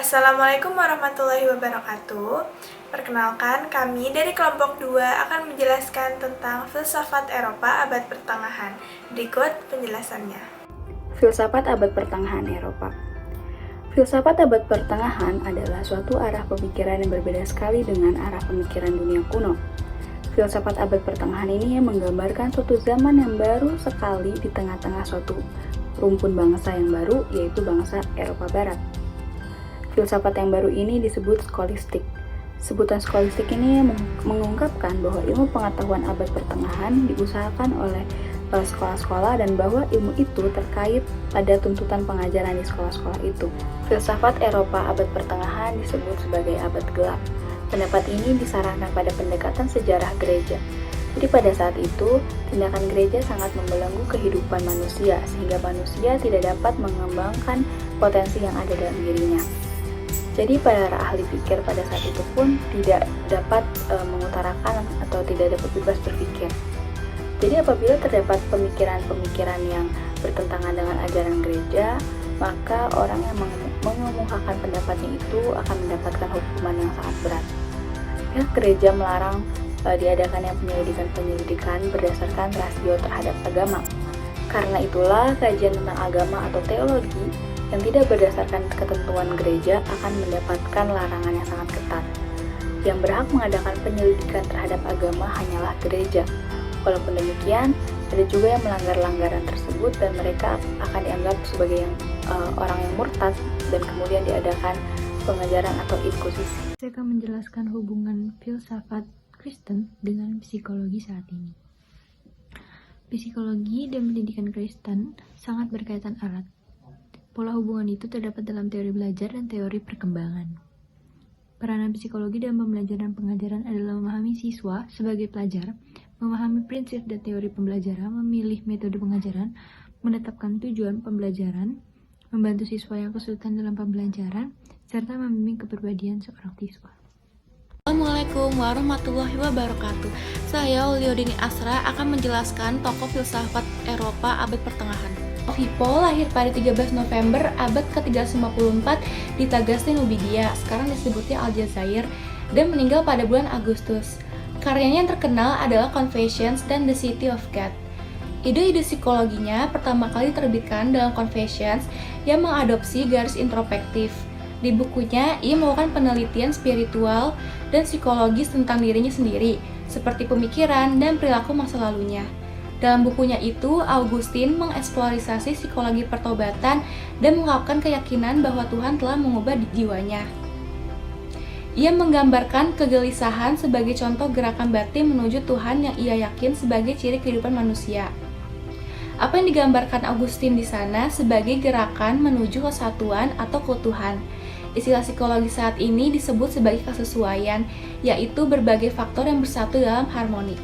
Assalamualaikum warahmatullahi wabarakatuh. Perkenalkan, kami dari kelompok 2 akan menjelaskan tentang filsafat Eropa abad pertengahan. Berikut penjelasannya. Filsafat abad pertengahan Eropa. Filsafat abad pertengahan adalah suatu arah pemikiran yang berbeda sekali dengan arah pemikiran dunia kuno. Filsafat abad pertengahan ini menggambarkan suatu zaman yang baru sekali di tengah-tengah suatu rumpun bangsa yang baru, yaitu bangsa Eropa Barat. Filsafat yang baru ini disebut skolastik. Sebutan skolastik ini mengungkapkan bahwa ilmu pengetahuan abad pertengahan diusahakan oleh sekolah-sekolah dan bahwa ilmu itu terkait pada tuntutan pengajaran di sekolah-sekolah itu. Filsafat Eropa abad pertengahan disebut sebagai abad gelap. Pendapat ini disarankan pada pendekatan sejarah gereja. Jadi pada saat itu, tindakan gereja sangat membelenggu kehidupan manusia sehingga manusia tidak dapat mengembangkan potensi yang ada dalam dirinya. Jadi para ahli pikir pada saat itu pun tidak dapat mengutarakan atau tidak dapat bebas berpikir. Jadi apabila terdapat pemikiran-pemikiran yang bertentangan dengan ajaran gereja, maka orang yang mengemukakan pendapatnya itu akan mendapatkan hukuman yang sangat berat. Pihak gereja melarang diadakannya penyelidikan berdasarkan rasio terhadap agama. Karena itulah kajian tentang agama atau teologi yang tidak berdasarkan ketentuan gereja akan mendapatkan larangan yang sangat ketat. Yang berhak mengadakan penyelidikan terhadap agama hanyalah gereja. Walaupun demikian, ada juga yang melanggar langgaran tersebut dan mereka akan dianggap sebagai orang yang murtad dan kemudian diadakan pengajaran atau inkusisi. Saya akan menjelaskan hubungan filsafat Kristen dengan psikologi saat ini. Psikologi dan pendidikan Kristen sangat berkaitan erat. Pola hubungan itu terdapat dalam teori belajar dan teori perkembangan. Peranan psikologi dalam pembelajaran pengajaran adalah memahami siswa sebagai pelajar, memahami prinsip dan teori pembelajaran, memilih metode pengajaran, menetapkan tujuan pembelajaran, membantu siswa yang kesulitan dalam pembelajaran, serta membimbing kepribadian seorang siswa. Assalamualaikum warahmatullahi wabarakatuh. Saya Uliodini Asra akan menjelaskan tokoh filsafat Eropa abad pertengahan. Hippo lahir pada 13 November abad ke-354 di Tagaste, Numidia, sekarang disebutnya Aljazair, dan meninggal pada bulan Agustus. Karyanya yang terkenal adalah Confessions dan The City of God. Ide-ide psikologinya pertama kali diterbitkan dalam Confessions yang mengadopsi garis introspektif. Di bukunya, ia melakukan penelitian spiritual dan psikologis tentang dirinya sendiri, seperti pemikiran dan perilaku masa lalunya. Dalam bukunya itu, Augustine mengeksplorasi psikologi pertobatan dan mengungkapkan keyakinan bahwa Tuhan telah mengubah jiwanya. Ia menggambarkan kegelisahan sebagai contoh gerakan batin menuju Tuhan yang ia yakin sebagai ciri kehidupan manusia. Apa yang digambarkan Augustine di sana sebagai gerakan menuju kesatuan atau keutuhan. Istilah psikologi saat ini disebut sebagai kesesuaian, yaitu berbagai faktor yang bersatu dalam harmoni.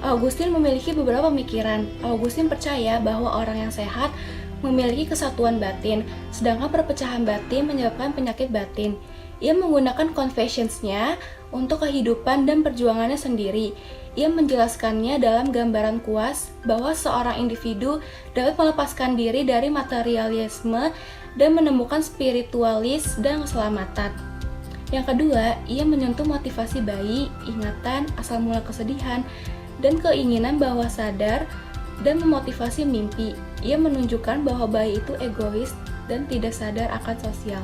Augustine memiliki beberapa pemikiran. Augustine percaya bahwa orang yang sehat memiliki kesatuan batin, sedangkan perpecahan batin menyebabkan penyakit batin. Ia menggunakan confessions-nya untuk kehidupan dan perjuangannya sendiri. Ia menjelaskannya dalam gambaran kuas bahwa seorang individu dapat melepaskan diri dari materialisme dan menemukan spiritualis dan keselamatan. Yang kedua, ia menyentuh motivasi bayi, ingatan, asal mula kesedihan, dan keinginan bawah sadar dan memotivasi mimpi. Ia menunjukkan bahwa bayi itu egois dan tidak sadar akan sosial.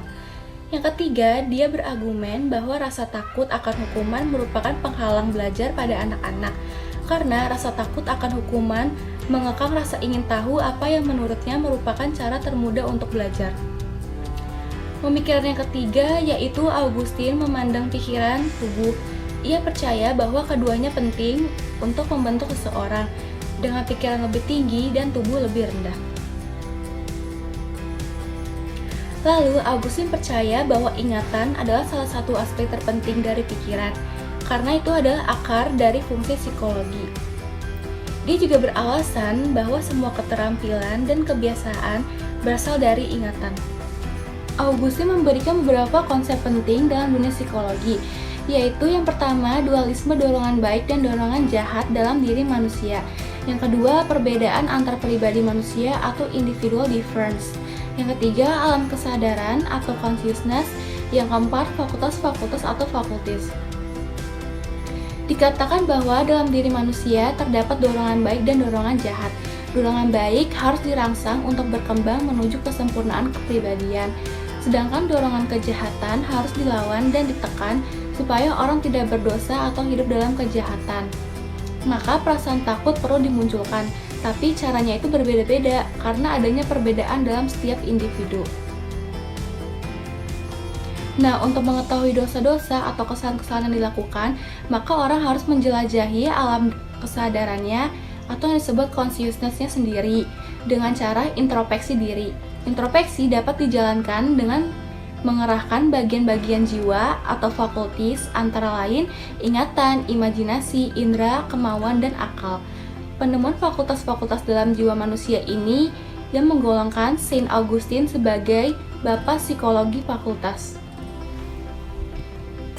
Yang ketiga, dia berargumen bahwa rasa takut akan hukuman merupakan penghalang belajar pada anak-anak, karena rasa takut akan hukuman mengekang rasa ingin tahu apa yang menurutnya merupakan cara termudah untuk belajar. Pemikiran yang ketiga yaitu Augustine memandang pikiran, tubuh. Ia percaya bahwa keduanya penting untuk membentuk seseorang dengan pikiran lebih tinggi dan tubuh lebih rendah. Lalu, Augustine percaya bahwa ingatan adalah salah satu aspek terpenting dari pikiran, karena itu adalah akar dari fungsi psikologi. Dia juga beralasan bahwa semua keterampilan dan kebiasaan berasal dari ingatan. Augustine memberikan beberapa konsep penting dalam dunia psikologi, yaitu yang pertama, dualisme dorongan baik dan dorongan jahat dalam diri manusia. Yang kedua, perbedaan antar pribadi manusia atau individual difference. Yang ketiga, alam kesadaran atau consciousness. Yang keempat, fakultas-fakultas atau faculties. Dikatakan bahwa dalam diri manusia terdapat dorongan baik dan dorongan jahat. Dorongan baik harus dirangsang untuk berkembang menuju kesempurnaan kepribadian. Sedangkan dorongan kejahatan harus dilawan dan ditekan supaya orang tidak berdosa atau hidup dalam kejahatan. Maka perasaan takut perlu dimunculkan, tapi caranya itu berbeda-beda karena adanya perbedaan dalam setiap individu. Nah, untuk mengetahui dosa-dosa atau kesalahan-kesalahan yang dilakukan, maka orang harus menjelajahi alam kesadarannya atau yang disebut consciousness-nya sendiri dengan cara introspeksi diri. Introspeksi dapat dijalankan dengan mengerahkan bagian-bagian jiwa atau fakultis antara lain ingatan, imajinasi, indera, kemauan, dan akal. Penemuan fakultas-fakultas dalam jiwa manusia ini yang menggolongkan Saint Augustine sebagai Bapak Psikologi Fakultas.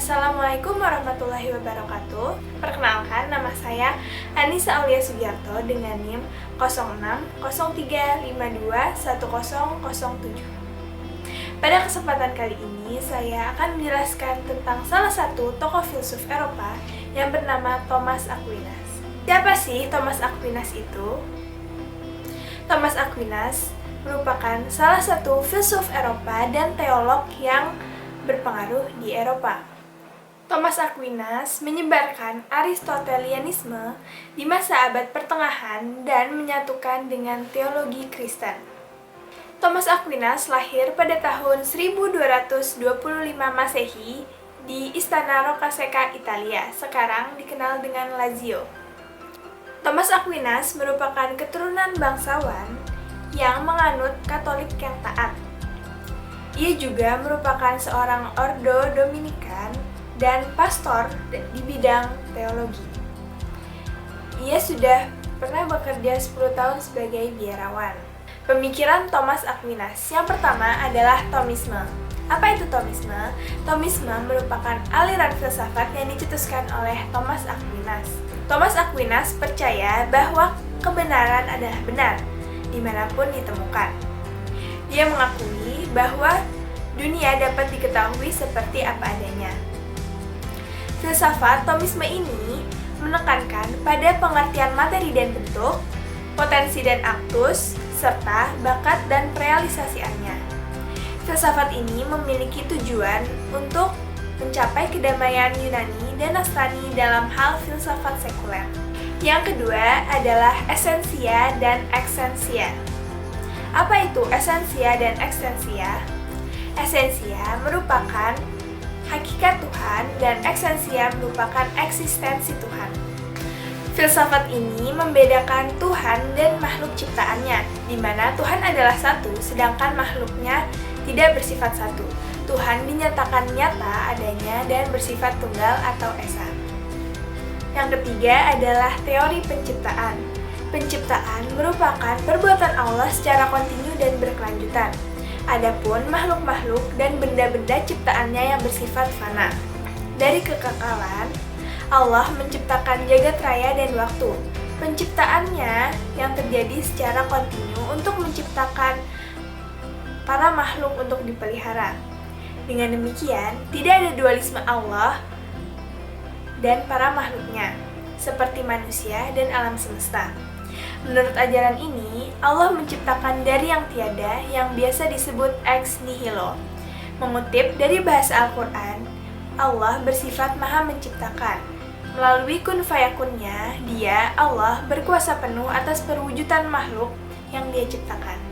Assalamualaikum warahmatullahi wabarakatuh. Perkenalkan, nama saya Anissa Aulia Sugiarto dengan NIM 0603521007. Pada kesempatan kali ini, saya akan menjelaskan tentang salah satu tokoh filsuf Eropa yang bernama Thomas Aquinas. Siapa sih Thomas Aquinas itu? Thomas Aquinas merupakan salah satu filsuf Eropa dan teolog yang berpengaruh di Eropa. Thomas Aquinas menyebarkan Aristotelianisme di masa abad pertengahan dan menyatukan dengan teologi Kristen. Thomas Aquinas lahir pada tahun 1225 Masehi di Istana Roccasecca, Italia, sekarang dikenal dengan Lazio. Thomas Aquinas merupakan keturunan bangsawan yang menganut Katolik yang taat. Ia juga merupakan seorang ordo Dominikan dan pastor di bidang teologi. Ia sudah pernah bekerja 10 tahun sebagai biarawan. Pemikiran Thomas Aquinas yang pertama adalah Thomisme. Apa itu Thomisme? Thomisme merupakan aliran filsafat yang dicetuskan oleh Thomas Aquinas. Thomas Aquinas percaya bahwa kebenaran adalah benar, dimanapun ditemukan. Dia mengakui bahwa dunia dapat diketahui seperti apa adanya. Filsafat Thomisme ini menekankan pada pengertian materi dan bentuk, potensi dan aktus, serta bakat dan realisasiannya. Filsafat ini memiliki tujuan untuk mencapai kedamaian Yunani dan Nasrani dalam hal filsafat sekuler. Yang kedua adalah esensia dan eksensia. Apa itu esensia dan eksensia? Esensia merupakan hakikat Tuhan dan eksensia merupakan eksistensi Tuhan. Filsafat ini membedakan Tuhan dan makhluk ciptaannya, di mana Tuhan adalah satu, sedangkan makhluknya tidak bersifat satu. Tuhan dinyatakan nyata adanya dan bersifat tunggal atau esa. Yang ketiga adalah teori penciptaan. Penciptaan merupakan perbuatan Allah secara kontinu dan berkelanjutan. Adapun makhluk-makhluk dan benda-benda ciptaannya yang bersifat fana. Dari kekekalan, Allah menciptakan jagat raya dan waktu. Penciptaannya yang terjadi secara kontinu untuk menciptakan para makhluk untuk dipelihara. Dengan demikian, tidak ada dualisme Allah dan para makhluknya, seperti manusia dan alam semesta. Menurut ajaran ini, Allah menciptakan dari yang tiada yang biasa disebut ex nihilo. Mengutip dari bahasa Al-Quran, Allah bersifat maha menciptakan. Melalui kun fayakunnya, Dia, Allah, berkuasa penuh atas perwujudan makhluk yang Dia ciptakan.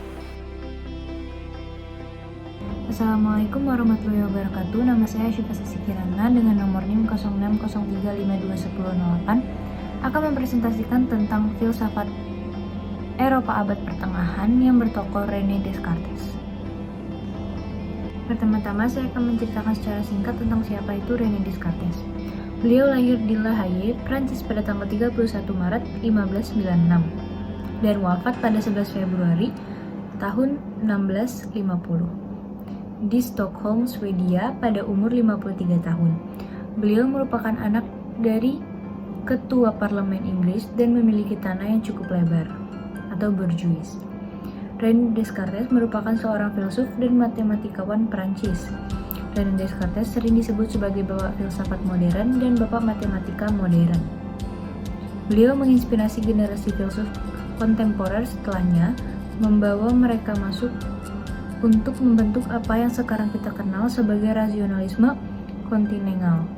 Assalamualaikum warahmatullahi wabarakatuh. Nama saya Syifa Sasi Kirana dengan nomor NIM 0603521008 akan mempresentasikan tentang filsafat Eropa abad pertengahan yang bertokoh René Descartes. Pertama-tama saya akan menceritakan secara singkat tentang siapa itu René Descartes. Beliau lahir di La Haye, Prancis pada tanggal 31 Maret 1596 dan wafat pada 11 Februari tahun 1650 di Stockholm, Swedia pada umur 53 tahun. Beliau merupakan anak dari ketua parlemen Inggris dan memiliki tanah yang cukup lebar atau bourgeois. René Descartes merupakan seorang filsuf dan matematikawan Prancis. René Descartes sering disebut sebagai bapak filsafat modern dan bapak matematika modern. Beliau menginspirasi generasi filsuf kontemporer setelahnya, membawa mereka masuk untuk membentuk apa yang sekarang kita kenal sebagai rasionalisme kontinental,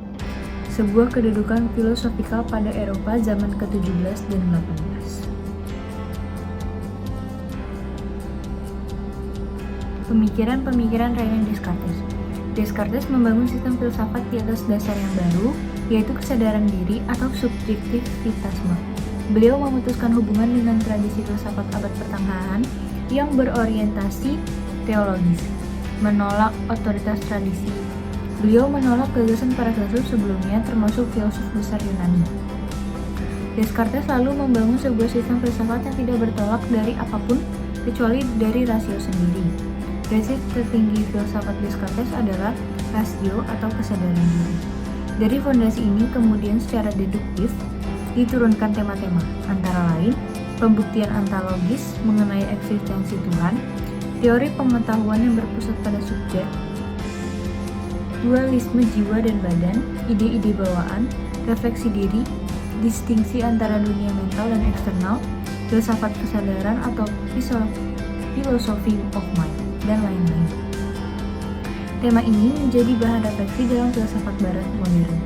sebuah kedudukan filosofikal pada Eropa zaman ke-17 dan 18. Pemikiran-pemikiran René Descartes. Descartes membangun sistem filsafat di atas dasar yang baru, yaitu kesadaran diri atau subjektivitasme. Beliau memutuskan hubungan dengan tradisi filsafat abad pertengahan yang berorientasi teologis, menolak otoritas tradisi. Beliau menolak gagasan para filsuf sebelumnya, termasuk filsuf besar Yunani. Descartes lalu membangun sebuah sistem filsafat yang tidak bertolak dari apapun kecuali dari rasio sendiri. Prinsip tertinggi filsafat Descartes adalah rasio atau kesadaran diri. Dari fondasi ini kemudian secara deduktif diturunkan tema-tema, antara lain pembuktian ontologis mengenai eksistensi Tuhan, teori pengetahuan yang berpusat pada subjek, dualisme jiwa dan badan, ide-ide bawaan, refleksi diri, distingsi antara dunia mental dan eksternal, filsafat kesadaran atau philosophy of mind, dan lain-lain. Tema ini menjadi bahan refleksi dalam filsafat barat modern.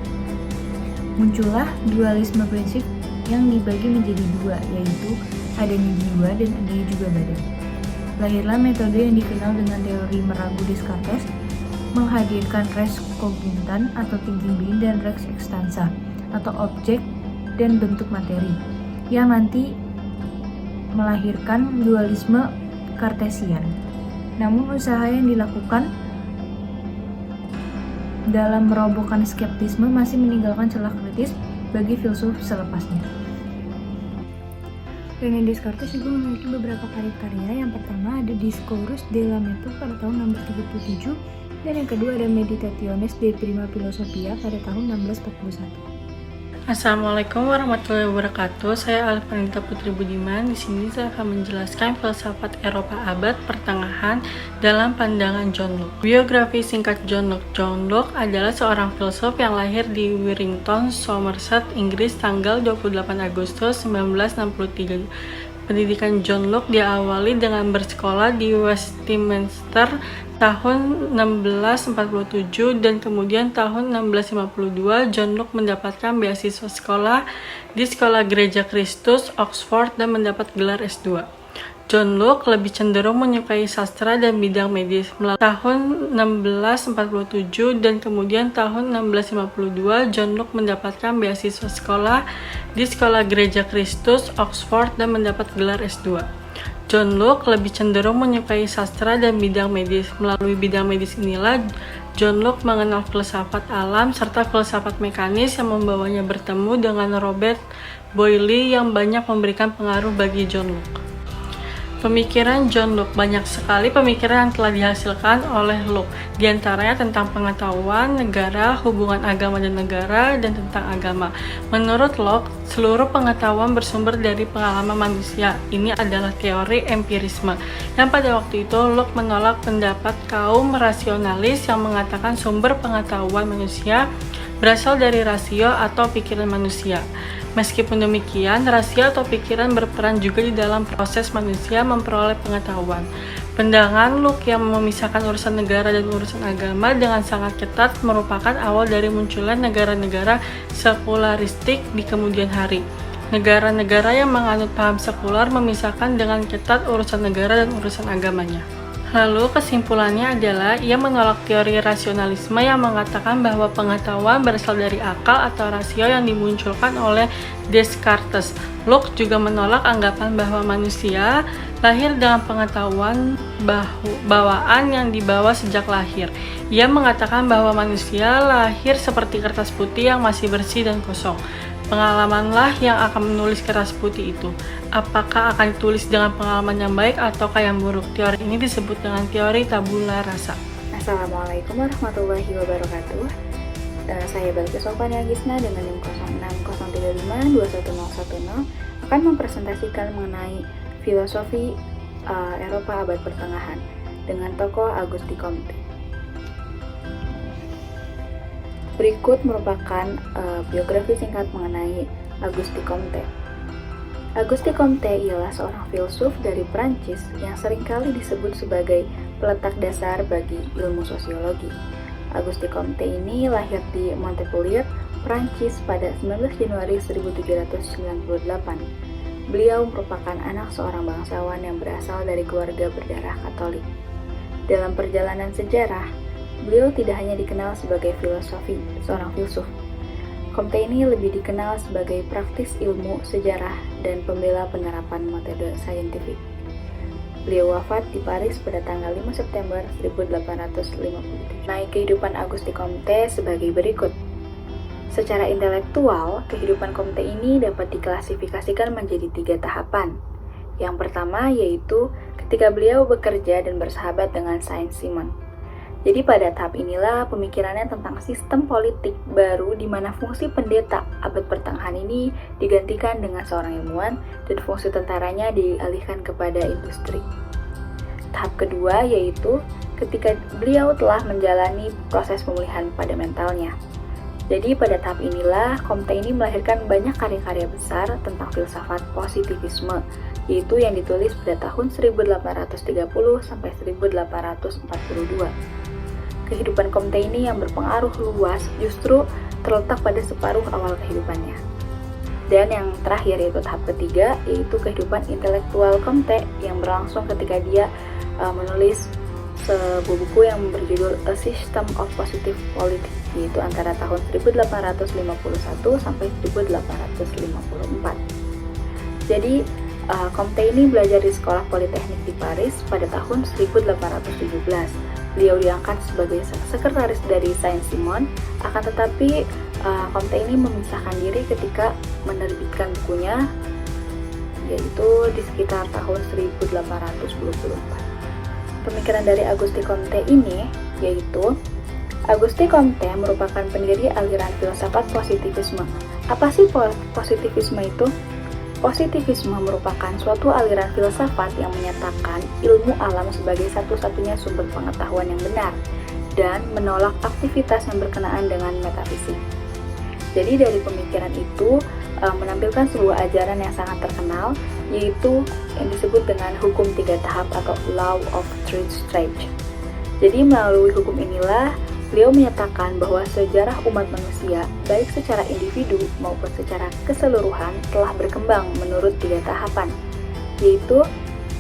Muncullah dualisme prinsip yang dibagi menjadi dua, yaitu adanya jiwa dan adanya juga badan. Lahirlah metode yang dikenal dengan teori meragu Descartes, menghadirkan res cognitan atau thinking being dan res extensa atau objek dan bentuk materi, yang nanti melahirkan dualisme Cartesian. Namun usaha yang dilakukan dalam merobohkan skeptisme masih meninggalkan celah kritis bagi filsuf selepasnya. René Descartes juga memiliki beberapa karya. Yang pertama ada Discoursus de la Méthode pada tahun 1637 dan yang kedua ada Meditationes de Prima Philosophia pada tahun 1641. Assalamualaikum warahmatullahi wabarakatuh. Saya Alvanita Putri Budiman. Di sini saya akan menjelaskan filsafat Eropa abad pertengahan dalam pandangan John Locke. Biografi singkat John Locke. John Locke adalah seorang filsuf yang lahir di Warrington, Somerset, Inggris tanggal 28 Agustus 1963. Pendidikan John Locke diawali dengan bersekolah di Westminster tahun 1647 dan kemudian tahun 1652 John Locke mendapatkan beasiswa sekolah di Sekolah Gereja Kristus, Oxford dan mendapat gelar S2. John Locke lebih cenderung menyukai sastra dan bidang medis. Melalui tahun 1647 dan kemudian tahun 1652 John Locke mendapatkan beasiswa sekolah di Sekolah Gereja Kristus, Oxford dan mendapat gelar S2. John Locke lebih cenderung menyukai sastra dan bidang medis. Melalui bidang medis inilah John Locke mengenal filsafat alam serta filsafat mekanis yang membawanya bertemu dengan Robert Boyle yang banyak memberikan pengaruh bagi John Locke. Pemikiran John Locke. Banyak sekali pemikiran yang telah dihasilkan oleh Locke, diantaranya tentang pengetahuan, negara, hubungan agama dan negara, dan tentang agama. Menurut Locke, seluruh pengetahuan bersumber dari pengalaman manusia. Ini adalah teori empirisme, yang pada waktu itu Locke menolak pendapat kaum rasionalis yang mengatakan sumber pengetahuan manusia berasal dari rasio atau pikiran manusia. Meskipun demikian, rasio atau pikiran berperan juga di dalam proses manusia memperoleh pengetahuan. Pandangan Locke yang memisahkan urusan negara dan urusan agama dengan sangat ketat merupakan awal dari munculnya negara-negara sekularistik di kemudian hari. Negara-negara yang menganut paham sekular memisahkan dengan ketat urusan negara dan urusan agamanya. Lalu kesimpulannya adalah ia menolak teori rasionalisme yang mengatakan bahwa pengetahuan berasal dari akal atau rasio yang dimunculkan oleh Descartes. Locke juga menolak anggapan bahwa manusia lahir dengan pengetahuan bawaan yang dibawa sejak lahir. Ia mengatakan bahwa manusia lahir seperti kertas putih yang masih bersih dan kosong. Pengalamanlah yang akan menulis kertas putih itu. Apakah akan ditulis dengan pengalaman yang baik ataukah yang buruk? Teori ini disebut dengan teori tabula rasa. Assalamualaikum warahmatullahi wabarakatuh. Saya Balkis Sofania Gisna dengan NIM 06035 21010 akan mempresentasikan mengenai filosofi Eropa Abad Pertengahan dengan tokoh Auguste Comte. Berikut merupakan biografi singkat mengenai Auguste Comte. Auguste Comte ialah seorang filsuf dari Prancis yang seringkali disebut sebagai peletak dasar bagi ilmu sosiologi. Auguste Comte ini lahir di Montpellier, Prancis pada 19 Januari 1798. Beliau merupakan anak seorang bangsawan yang berasal dari keluarga berdarah Katolik. Dalam perjalanan sejarah, beliau tidak hanya dikenal sebagai seorang filsuf. Comte ini lebih dikenal sebagai praktis ilmu, sejarah, dan pembela penerapan metode saintifik. Beliau wafat di Paris pada tanggal 5 September 1857. Naik kehidupan Auguste Comte sebagai berikut. Secara intelektual, kehidupan Comte ini dapat diklasifikasikan menjadi 3 tahapan. Yang pertama yaitu ketika beliau bekerja dan bersahabat dengan Saint-Simon. Jadi pada tahap inilah pemikirannya tentang sistem politik baru di mana fungsi pendeta abad pertengahan ini digantikan dengan seorang ilmuwan dan fungsi tentaranya dialihkan kepada industri. Tahap kedua yaitu ketika beliau telah menjalani proses pemulihan pada mentalnya. Jadi pada tahap inilah Comte ini melahirkan banyak karya-karya besar tentang filsafat positivisme, yaitu yang ditulis pada tahun 1830 sampai 1842. Kehidupan Comte ini yang berpengaruh luas justru terletak pada separuh awal kehidupannya. Dan yang terakhir yaitu tahap ketiga, yaitu kehidupan intelektual Comte yang berlangsung ketika dia menulis sebuah buku yang berjudul A System of Positive Politics, yaitu antara tahun 1851 sampai 1854. Jadi Comte ini belajar di sekolah politeknik di Paris pada tahun 1817. Beliau diangkat sebagai sekretaris dari Saint-Simon, akan tetapi Comte ini memisahkan diri ketika menerbitkan bukunya, yaitu di sekitar tahun 1824. Pemikiran dari Auguste Comte ini yaitu Auguste Comte merupakan pendiri aliran filsafat positivisme. Apa sih positivisme itu? Positivisme merupakan suatu aliran filsafat yang menyatakan ilmu alam sebagai satu-satunya sumber pengetahuan yang benar dan menolak aktivitas yang berkenaan dengan metafisik. Jadi dari pemikiran itu menampilkan sebuah ajaran yang sangat terkenal, yaitu yang disebut dengan hukum 3 tahap atau Law of Three Stages. Jadi melalui hukum inilah beliau menyatakan bahwa sejarah umat manusia, baik secara individu maupun secara keseluruhan, telah berkembang menurut 3 tahapan, yaitu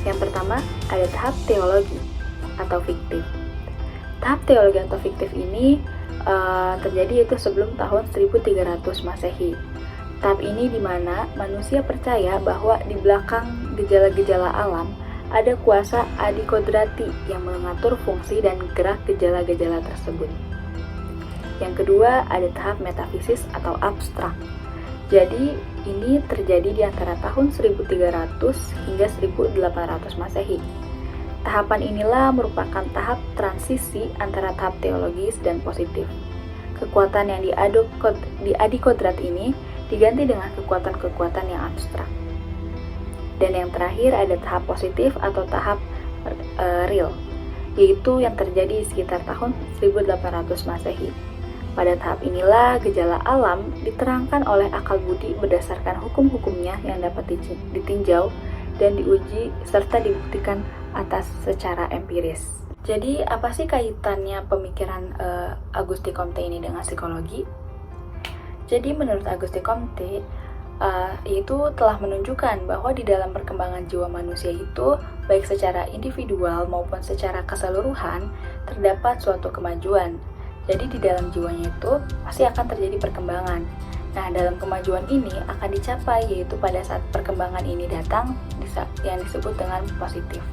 yang pertama ada tahap teologi atau fiktif. Tahap teologi atau fiktif ini terjadi yaitu sebelum tahun 1300 Masehi. Tahap ini di mana manusia percaya bahwa di belakang gejala-gejala alam ada kuasa adikodrati yang mengatur fungsi dan gerak gejala-gejala tersebut. Yang kedua ada tahap metafisis atau abstrak. Jadi ini terjadi di antara tahun 1300 hingga 1800 Masehi. Tahapan inilah merupakan tahap transisi antara tahap teologis dan positif. Kekuatan yang diadikodrat ini diganti dengan kekuatan-kekuatan yang abstrak. Dan yang terakhir ada tahap positif atau tahap real, yaitu yang terjadi sekitar tahun 1800 Masehi. Pada tahap inilah gejala alam diterangkan oleh akal budi berdasarkan hukum-hukumnya yang dapat ditinjau dan diuji serta dibuktikan atas secara empiris. Jadi apa sih kaitannya pemikiran Auguste Comte ini dengan psikologi? Jadi menurut Auguste Comte itu telah menunjukkan bahwa di dalam perkembangan jiwa manusia itu baik secara individual maupun secara keseluruhan terdapat suatu kemajuan. Jadi di dalam jiwanya itu pasti akan terjadi perkembangan. Nah, dalam kemajuan ini akan dicapai yaitu pada saat perkembangan ini datang yang disebut dengan positif.